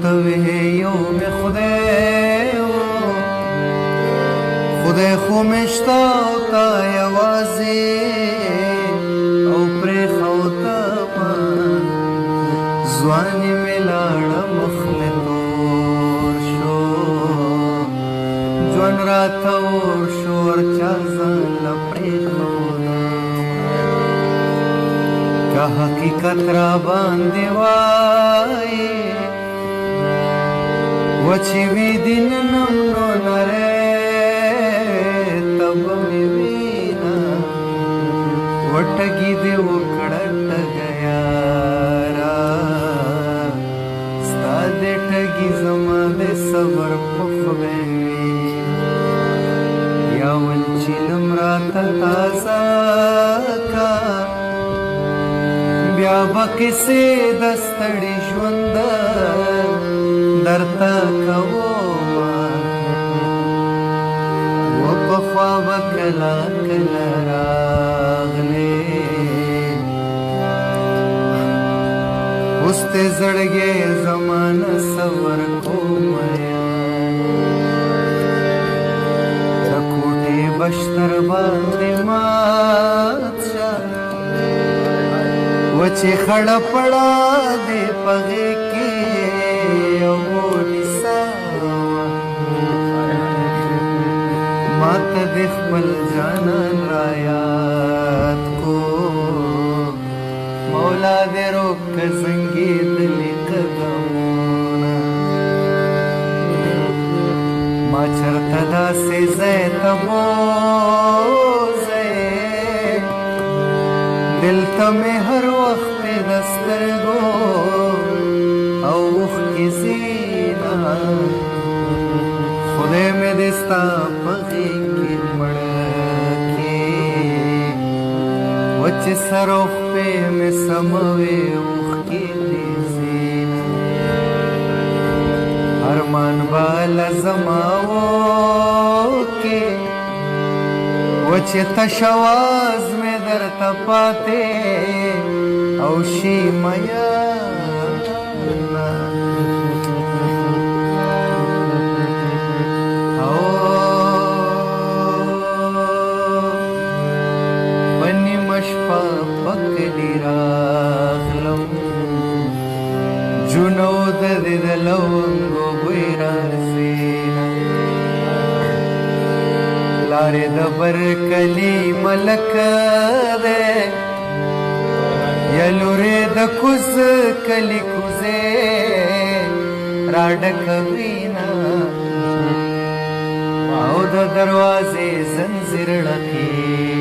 وتوی یوم خدای خو مشتا او تا یوازی او پری خوتا ما زوانی ملاړه مخ می تور شو جوان را تور شور چا ځان لپری خوتا که حقیقت را باندې وای وچی وی دین نم نو نره تب می وینا وټگی دی وکړه ټګیارا ستا دې ټگی زما دې صبر پخوي یا ول چلم رات تازه کا بیا بکسې دستړي ژوند درته کوما و پخوا بکلا کلا راغلې اوس ته زړګې زمانه صبر کومیا د کوټې بشتر باندې مات شه وچې خړه پړه دې پغې کې او نیسا ماته دې خپل جانان را یاد کو مولا دې روک زنګېدلې قدمونه ما چرته داسې ځای ته بوځې دلته مې هر وخت د سترګو او اوښکې زینا خدای مې دې ستا په غېږ کې مړ کړې وچې سر او خپې مې سموې اوښکې دې زینا ارمان باله زما وکې وچې تش اواز مې درته پاتې او شي میانا او بنی مشپا پکلی راغلم جنو د دې د لونګو بوی راسینا لارې د برکلي ملک ده یلوری د کوز کلی کوزه راډک وینا او د دروازې زنجیر ډکی